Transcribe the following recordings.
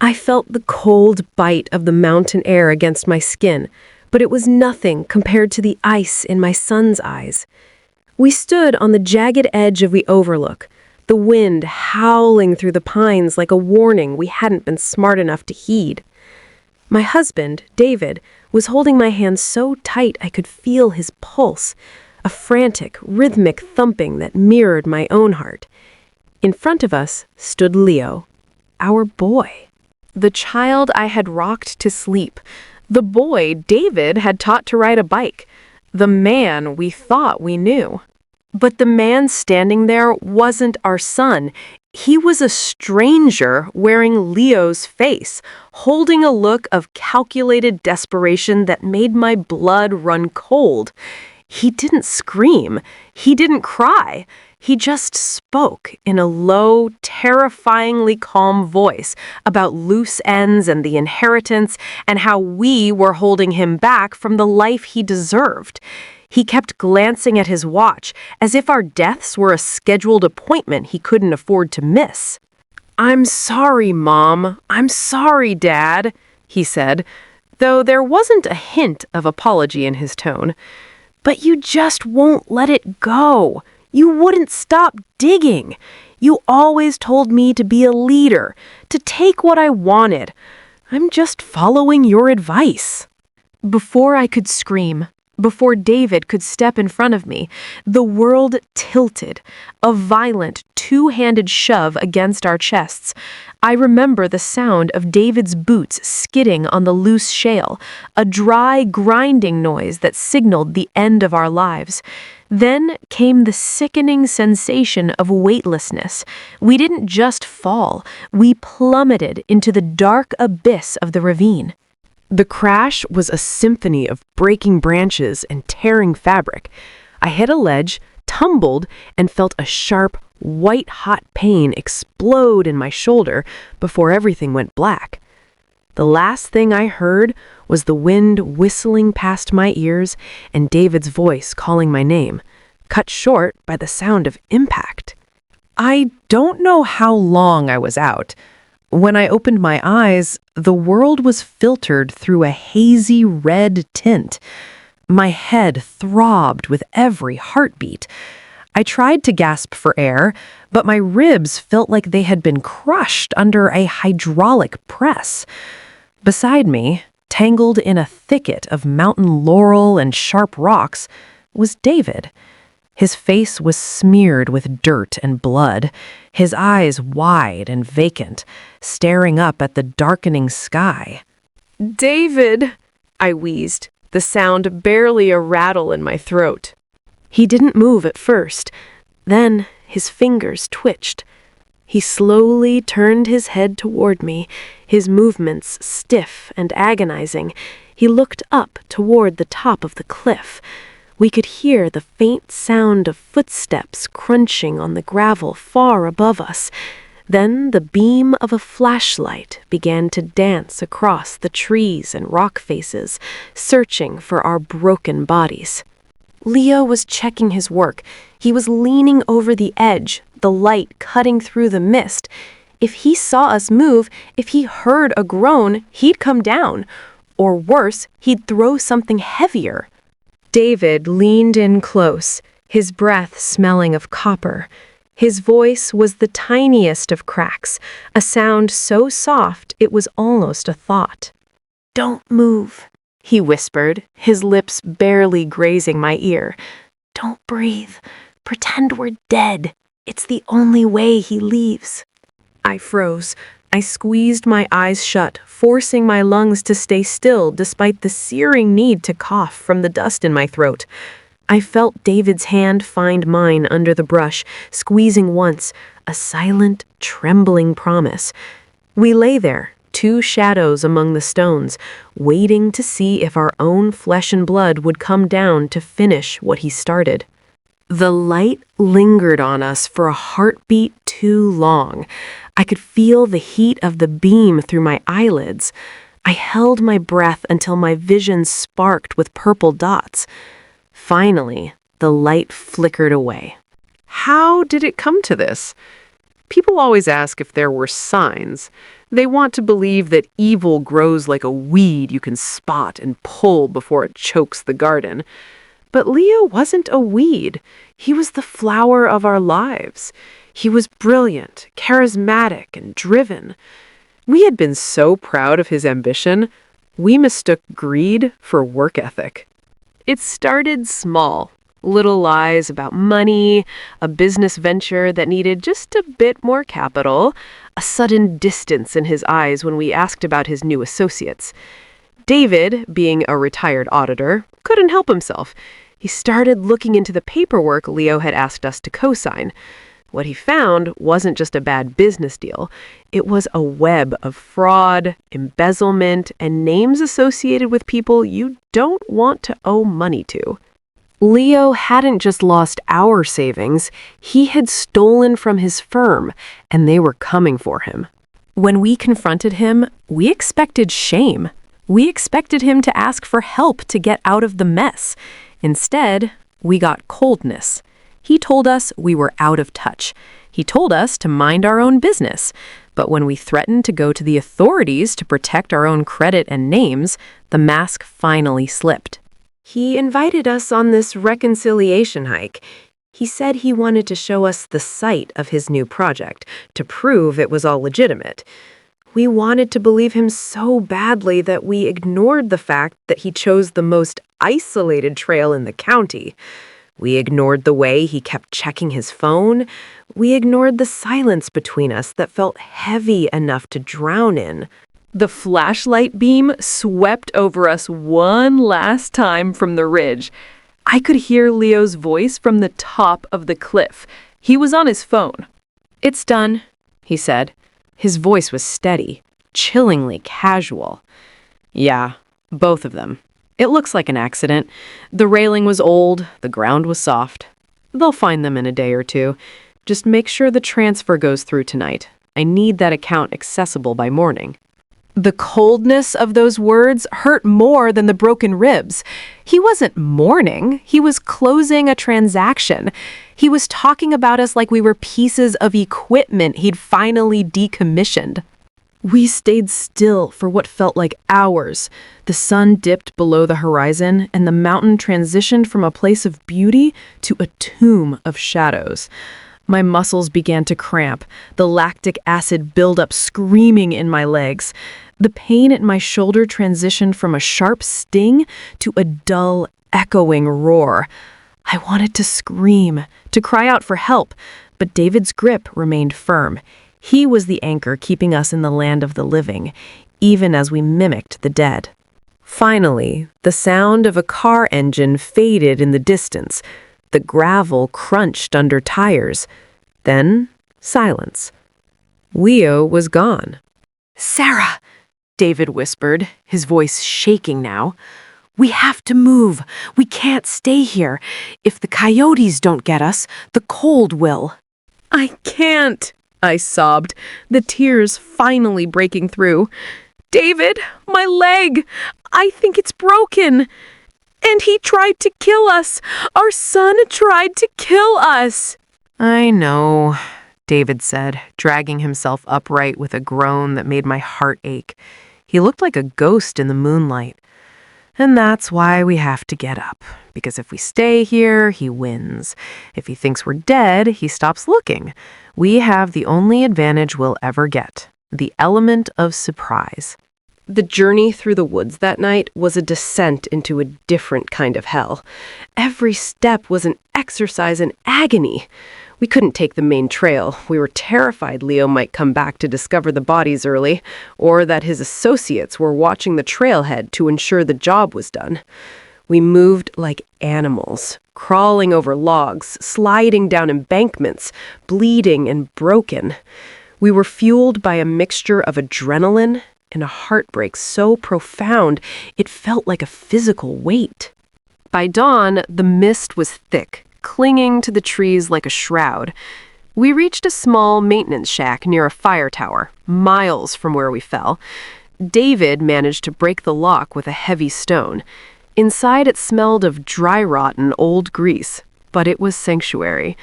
I felt the cold bite of the mountain air against my skin, but it was nothing compared to the ice in my son's eyes. We stood on the jagged edge of the overlook, the wind howling through the pines like a warning we hadn't been smart enough to heed. My husband, David, was holding my hand so tight I could feel his pulse, a frantic, rhythmic thumping that mirrored my own heart. In front of us stood Leo, our boy. The child I had rocked to sleep. The boy David had taught to ride a bike. The man we thought we knew. But the man standing there wasn't our son. He was a stranger wearing Leo's face, holding a look of calculated desperation that made my blood run cold. He didn't scream. He didn't cry. He just spoke in a low, terrifyingly calm voice about loose ends and the inheritance and how we were holding him back from the life he deserved. He kept glancing at his watch as if our deaths were a scheduled appointment he couldn't afford to miss. "I'm sorry, Mom. I'm sorry, Dad," he said, though there wasn't a hint of apology in his tone. "But you just won't let it go. You wouldn't stop digging. You always told me to be a leader, to take what I wanted. I'm just following your advice." Before I could scream, before David could step in front of me, the world tilted, a violent, two-handed shove against our chests. I remember the sound of David's boots skidding on the loose shale, a dry, grinding noise that signaled the end of our lives. Then came the sickening sensation of weightlessness. We didn't just fall, we plummeted into the dark abyss of the ravine. The crash was a symphony of breaking branches and tearing fabric. I hit a ledge, tumbled, and felt a sharp, white-hot pain explode in my shoulder before everything went black. The last thing I heard was the wind whistling past my ears and David's voice calling my name, cut short by the sound of impact. I don't know how long I was out. When I opened my eyes, the world was filtered through a hazy red tint. My head throbbed with every heartbeat. I tried to gasp for air, but my ribs felt like they had been crushed under a hydraulic press. Beside me, tangled in a thicket of mountain laurel and sharp rocks, was David. His face was smeared with dirt and blood, his eyes wide and vacant, staring up at the darkening sky. "David," I wheezed, the sound barely a rattle in my throat. He didn't move at first. Then his fingers twitched. He slowly turned his head toward me, his movements stiff and agonizing. He looked up toward the top of the cliff. We could hear the faint sound of footsteps crunching on the gravel far above us. Then the beam of a flashlight began to dance across the trees and rock faces, searching for our broken bodies. Leo was checking his work. He was leaning over the edge, the light cutting through the mist. If he saw us move, if he heard a groan, he'd come down. Or worse, he'd throw something heavier. David leaned in close, his breath smelling of copper. His voice was the tiniest of cracks, a sound so soft it was almost a thought. "Don't move," he whispered, his lips barely grazing my ear. "Don't breathe. Pretend we're dead. It's the only way he leaves." I froze. I squeezed my eyes shut, forcing my lungs to stay still despite the searing need to cough from the dust in my throat. I felt David's hand find mine under the brush, squeezing once, a silent, trembling promise. We lay there, two shadows among the stones, waiting to see if our own flesh and blood would come down to finish what he started. The light lingered on us for a heartbeat too long. I could feel the heat of the beam through my eyelids. I held my breath until my vision sparked with purple dots. Finally, the light flickered away. How did it come to this? People always ask if there were signs. They want to believe that evil grows like a weed you can spot and pull before it chokes the garden. But Leo wasn't a weed. He was the flower of our lives. He was brilliant, charismatic, and driven. We had been so proud of his ambition, we mistook greed for work ethic. It started small. Little lies about money, a business venture that needed just a bit more capital, a sudden distance in his eyes when we asked about his new associates. David, being a retired auditor, couldn't help himself. He started looking into the paperwork Leo had asked us to co-sign. What he found wasn't just a bad business deal. It was a web of fraud, embezzlement, and names associated with people you don't want to owe money to. Leo hadn't just lost our savings, he had stolen from his firm, and they were coming for him. When we confronted him, we expected shame. We expected him to ask for help to get out of the mess. Instead, we got coldness. He told us we were out of touch. He told us to mind our own business. But when we threatened to go to the authorities to protect our own credit and names, the mask finally slipped. He invited us on this reconciliation hike. He said he wanted to show us the site of his new project, to prove it was all legitimate. We wanted to believe him so badly that we ignored the fact that he chose the most isolated trail in the county. We ignored the way he kept checking his phone. We ignored the silence between us that felt heavy enough to drown in. The flashlight beam swept over us one last time from the ridge. I could hear Leo's voice from the top of the cliff. He was on his phone. "It's done," he said. His voice was steady, chillingly casual. "Yeah, both of them. It looks like an accident. The railing was old, the ground was soft. They'll find them in a day or two. Just make sure the transfer goes through tonight. I need that account accessible by morning." The coldness of those words hurt more than the broken ribs. He wasn't mourning. He was closing a transaction. He was talking about us like we were pieces of equipment he'd finally decommissioned. We stayed still for what felt like hours. The sun dipped below the horizon, and the mountain transitioned from a place of beauty to a tomb of shadows. My muscles began to cramp, the lactic acid buildup screaming in my legs. The pain at my shoulder transitioned from a sharp sting to a dull, echoing roar. I wanted to scream, to cry out for help, but David's grip remained firm. He was the anchor keeping us in the land of the living, even as we mimicked the dead. Finally, the sound of a car engine faded in the distance. The gravel crunched under tires. Then, silence. Leo was gone. "Sarah," David whispered, his voice shaking now. "We have to move. We can't stay here. If the coyotes don't get us, the cold will." "I can't," I sobbed, the tears finally breaking through. "David, my leg! I think it's broken. And he tried to kill us. Our son tried to kill us." "I know," David said, dragging himself upright with a groan that made my heart ache. He looked like a ghost in the moonlight. "And that's why we have to get up. Because if we stay here, he wins. If he thinks we're dead, he stops looking. We have the only advantage we'll ever get, the element of surprise." The journey through the woods that night was a descent into a different kind of hell. Every step was an exercise in agony. We couldn't take the main trail. We were terrified Leo might come back to discover the bodies early, or that his associates were watching the trailhead to ensure the job was done. We moved like animals, crawling over logs, sliding down embankments, bleeding and broken. We were fueled by a mixture of adrenaline and a heartbreak so profound it felt like a physical weight. By dawn, the mist was thick, clinging to the trees like a shroud. We reached a small maintenance shack near a fire tower, miles from where we fell. David managed to break the lock with a heavy stone. Inside it smelled of dry rot and old grease, but it was sanctuary.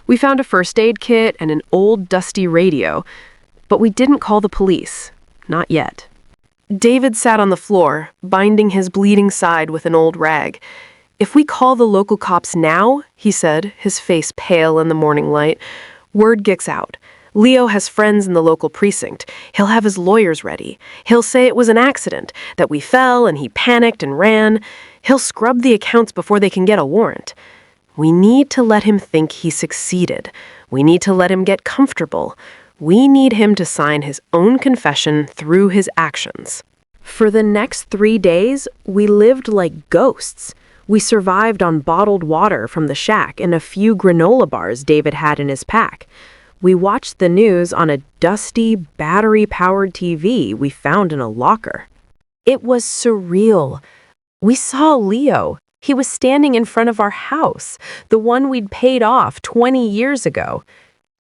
We found a first aid kit and an old dusty radio, but we didn't call the police. not yet. David sat on the floor, binding his bleeding side with an old rag. "If we call the local cops now," he said, his face pale in the morning light, "word gets out. Leo has friends in the local precinct. He'll have his lawyers ready. He'll say it was an accident, that we fell and he panicked and ran. He'll scrub the accounts before they can get a warrant. We need to let him think he succeeded. We need to let him get comfortable. We need him to sign his own confession through his actions." For the next 3 days, we lived like ghosts. We survived on bottled water from the shack and a few granola bars David had in his pack. We watched the news on a dusty, battery-powered TV we found in a locker. It was surreal. We saw Leo. He was standing in front of our house, the one we'd paid off 20 years ago.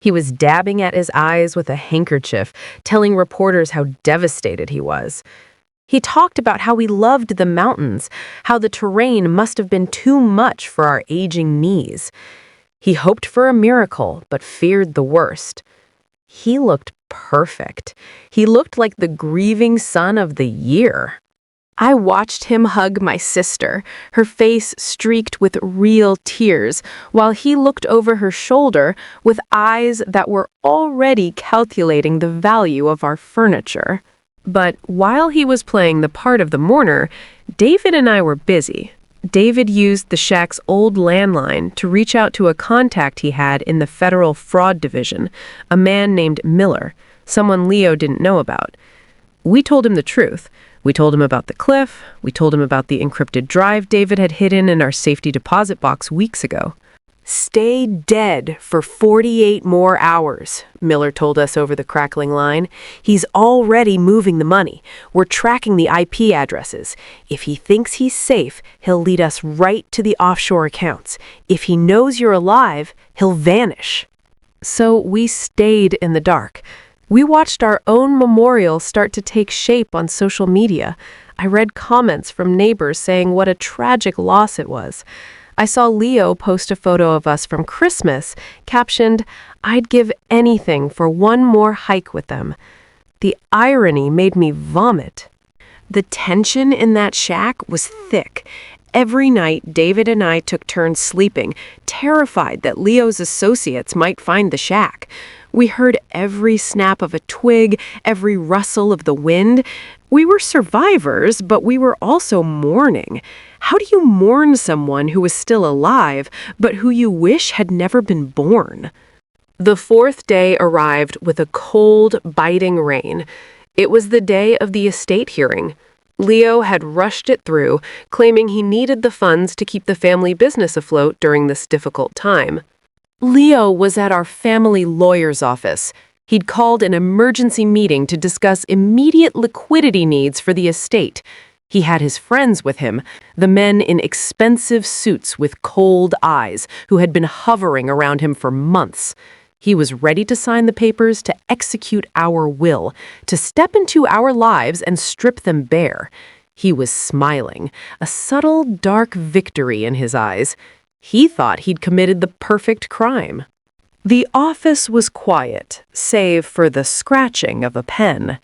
He was dabbing at his eyes with a handkerchief, telling reporters how devastated he was. He talked about how he loved the mountains, how the terrain must have been too much for our aging knees. He hoped for a miracle, but feared the worst. He looked perfect. He looked like the grieving son of the year. I watched him hug my sister, her face streaked with real tears, while he looked over her shoulder with eyes that were already calculating the value of our furniture. But while he was playing the part of the mourner, David and I were busy. David used the shack's old landline to reach out to a contact he had in the Federal Fraud Division, a man named Miller, someone Leo didn't know about. We told him the truth. We told him about the cliff. We told him about the encrypted drive David had hidden in our safety deposit box weeks ago. "Stay dead for 48 more hours, Miller told us over the crackling line. "He's already moving the money. We're tracking the IP addresses. If he thinks he's safe, he'll lead us right to the offshore accounts. If he knows you're alive, he'll vanish." So we stayed in the dark. We watched our own memorial start to take shape on social media. I read comments from neighbors saying what a tragic loss it was. I saw Leo post a photo of us from Christmas, captioned, "I'd give anything for one more hike with them." The irony made me vomit. The tension in that shack was thick. Every night, David and I took turns sleeping, terrified that Leo's associates might find the shack. We heard every snap of a twig, every rustle of the wind. We were survivors, but we were also mourning. How do you mourn someone who is still alive, but who you wish had never been born? The 4th day arrived with a cold, biting rain. It was the day of the estate hearing. Leo had rushed it through, claiming he needed the funds to keep the family business afloat during this difficult time. Leo was at our family lawyer's office. He'd called an emergency meeting to discuss immediate liquidity needs for the estate. He had his friends with him, the men in expensive suits with cold eyes who had been hovering around him for months. He was ready to sign the papers to execute our will, to step into our lives and strip them bare. He was smiling, a subtle, dark victory in his eyes. He thought he'd committed the perfect crime. The office was quiet, save for the scratching of a pen.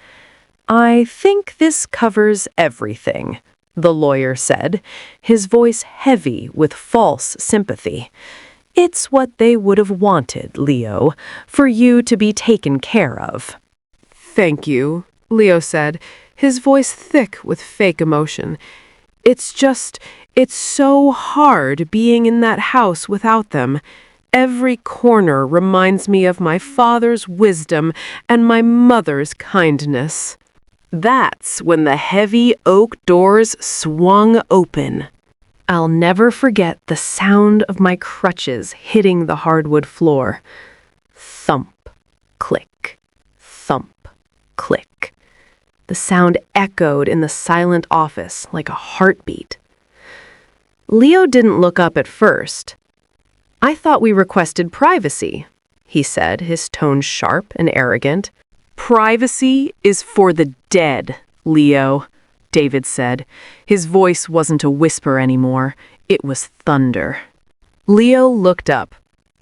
"I think this covers everything," the lawyer said, his voice heavy with false sympathy. "It's what they would have wanted, Leo, for you to be taken care of." "Thank you," Leo said, his voice thick with fake emotion. It's so hard being in that house without them. Every corner reminds me of my father's wisdom and my mother's kindness." That's when the heavy oak doors swung open. I'll never forget the sound of my crutches hitting the hardwood floor. Thump, click, thump, click. The sound echoed in the silent office like a heartbeat. Leo didn't look up at first. "I thought we requested privacy," he said, his tone sharp and arrogant. "Privacy is for the dead, Leo," David said. His voice wasn't a whisper anymore. It was thunder. Leo looked up.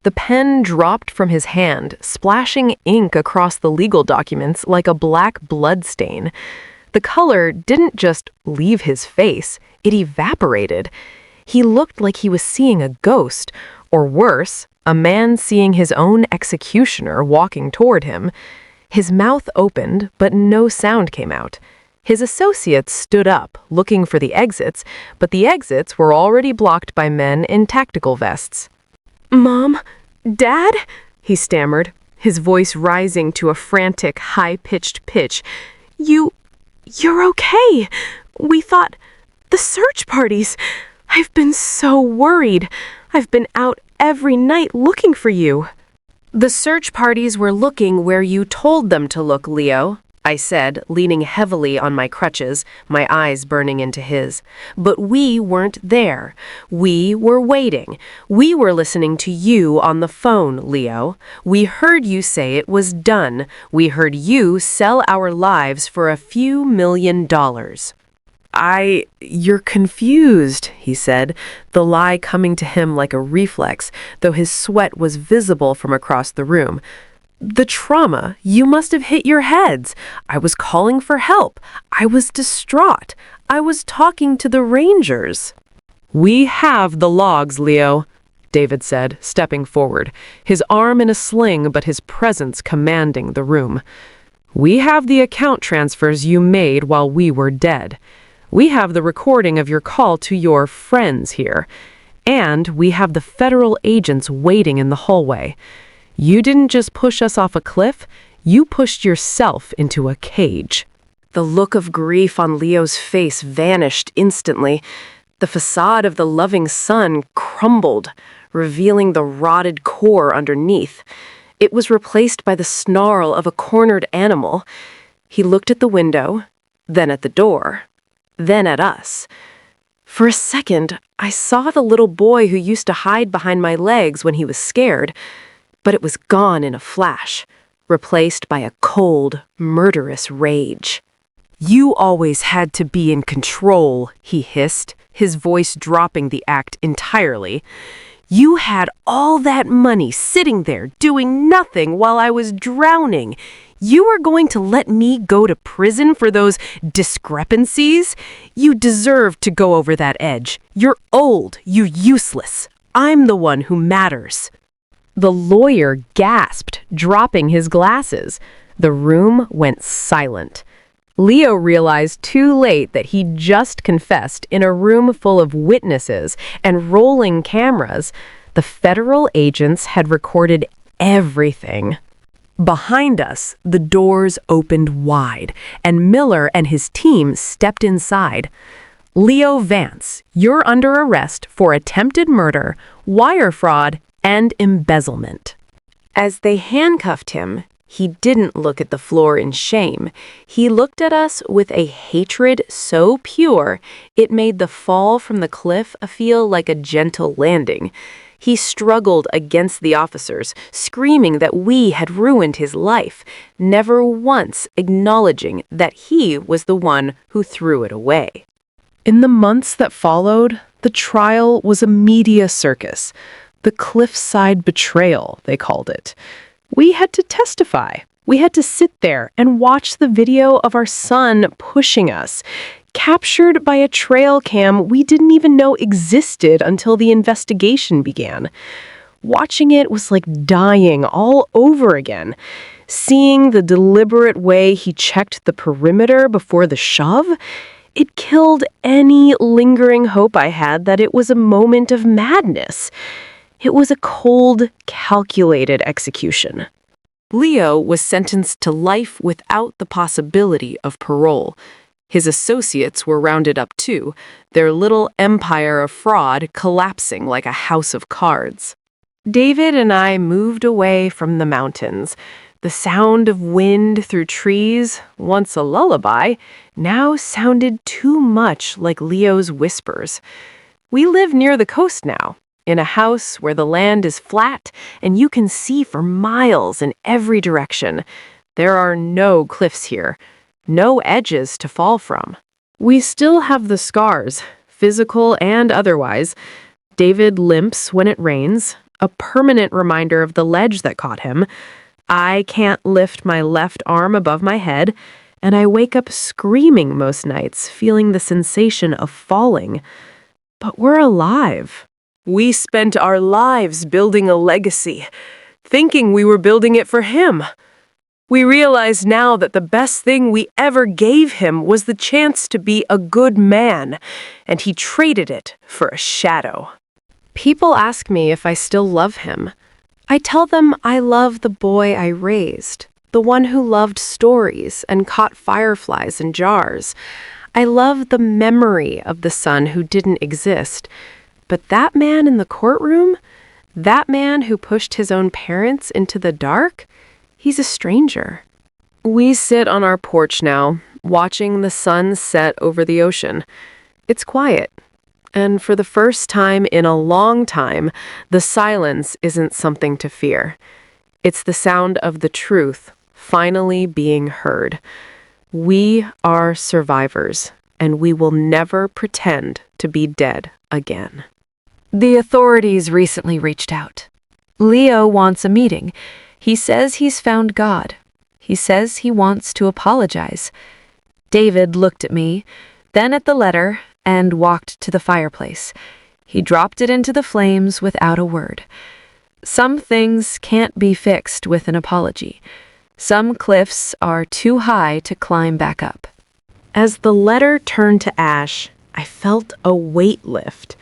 The pen dropped from his hand, splashing ink across the legal documents like a black blood stain. The color didn't just leave his face, it evaporated. He looked like he was seeing a ghost, or worse, a man seeing his own executioner walking toward him. His mouth opened, but no sound came out. His associates stood up, looking for the exits, but the exits were already blocked by men in tactical vests. "Mom? Dad?" he stammered, his voice rising to a frantic, high-pitched pitch. You're okay. We thought... the search parties. I've been so worried. I've been out every night looking for you." "The search parties were looking where you told them to look, Leo," I said, leaning heavily on my crutches, my eyes burning into his. "But we weren't there. We were waiting. We were listening to you on the phone, Leo. We heard you say it was done. We heard you sell our lives for a few $1,000,000. You're confused," he said, the lie coming to him like a reflex, though his sweat was visible from across the room. "The trauma, you must have hit your heads. I was calling for help. I was distraught. I was talking to the Rangers." "We have the logs, Leo," David said, stepping forward, his arm in a sling but his presence commanding the room. "We have the account transfers you made while we were dead. We have the recording of your call to your friends here. And we have the federal agents waiting in the hallway. You didn't just push us off a cliff, you pushed yourself into a cage." The look of grief on Leo's face vanished instantly. The facade of the loving sun crumbled, revealing the rotted core underneath. It was replaced by the snarl of a cornered animal. He looked at the window, then at the door, then at us. For a second, I saw the little boy who used to hide behind my legs when he was scared. But it was gone in a flash, replaced by a cold, murderous rage. "You always had to be in control," he hissed, his voice dropping the act entirely. "You had all that money sitting there doing nothing while I was drowning. You were going to let me go to prison for those discrepancies? You deserve to go over that edge. You're old. You're useless. I'm the one who matters." The lawyer gasped, dropping his glasses. The room went silent. Leo realized too late that he'd just confessed in a room full of witnesses and rolling cameras. The federal agents had recorded everything. Behind us, the doors opened wide, and Miller and his team stepped inside. "Leo Vance, you're under arrest for attempted murder, wire fraud, and embezzlement." As they handcuffed him, he didn't look at the floor in shame. He looked at us with a hatred so pure, it made the fall from the cliff feel like a gentle landing. He struggled against the officers, screaming that we had ruined his life, never once acknowledging that he was the one who threw it away. In the months that followed, the trial was a media circus. The cliffside betrayal, they called it. We had to testify. We had to sit there and watch the video of our son pushing us, captured by a trail cam we didn't even know existed until the investigation began. Watching it was like dying all over again. Seeing the deliberate way he checked the perimeter before the shove, it killed any lingering hope I had that it was a moment of madness. It was a cold, calculated execution. Leo was sentenced to life without the possibility of parole. His associates were rounded up too, their little empire of fraud collapsing like a house of cards. David and I moved away from the mountains. The sound of wind through trees, once a lullaby, now sounded too much like Leo's whispers. We live near the coast now, in a house where the land is flat and you can see for miles in every direction. There are no cliffs here, no edges to fall from. We still have the scars, physical and otherwise. David limps when it rains. a permanent reminder of the ledge that caught him. I can't lift my left arm above my head, and I wake up screaming most nights, feeling the sensation of falling. But we're alive. We spent our lives building a legacy, thinking we were building it for him. We realize now that the best thing we ever gave him was the chance to be a good man, and he traded it for a shadow. People ask me if I still love him. I tell them I love the boy I raised, the one who loved stories and caught fireflies in jars. I love the memory of the son who didn't exist. But that man in the courtroom, that man who pushed his own parents into the dark, he's a stranger. We sit on our porch now, watching the sun set over the ocean. It's quiet. And for the first time in a long time, the silence isn't something to fear. It's the sound of the truth finally being heard. We are survivors, and we will never pretend to be dead again. The authorities recently reached out. Leo wants a meeting. He says he's found God. He says he wants to apologize. David looked at me, then at the letter, and walked to the fireplace. He dropped it into the flames without a word. Some things can't be fixed with an apology. Some cliffs are too high to climb back up. As the letter turned to ash, I felt a weight lift.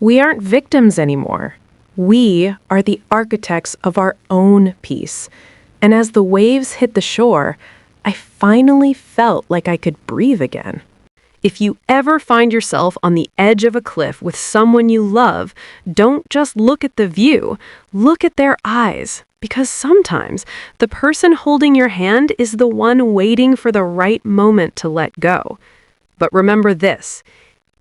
We aren't victims anymore. We are the architects of our own peace. And as the waves hit the shore, I finally felt like I could breathe again. If you ever find yourself on the edge of a cliff with someone you love, don't just look at the view, look at their eyes. Because sometimes the person holding your hand is the one waiting for the right moment to let go. But remember this.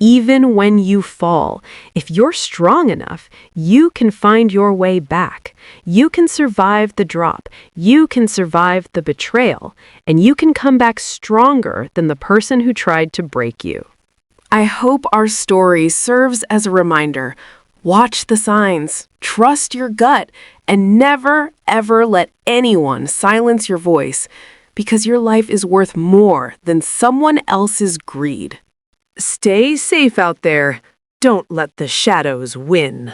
Even when you fall, if you're strong enough, you can find your way back. You can survive the drop. You can survive the betrayal. And you can come back stronger than the person who tried to break you. I hope our story serves as a reminder. Watch the signs, trust your gut, and never, ever let anyone silence your voice, because your life is worth more than someone else's greed. Stay safe out there. Don't let the shadows win.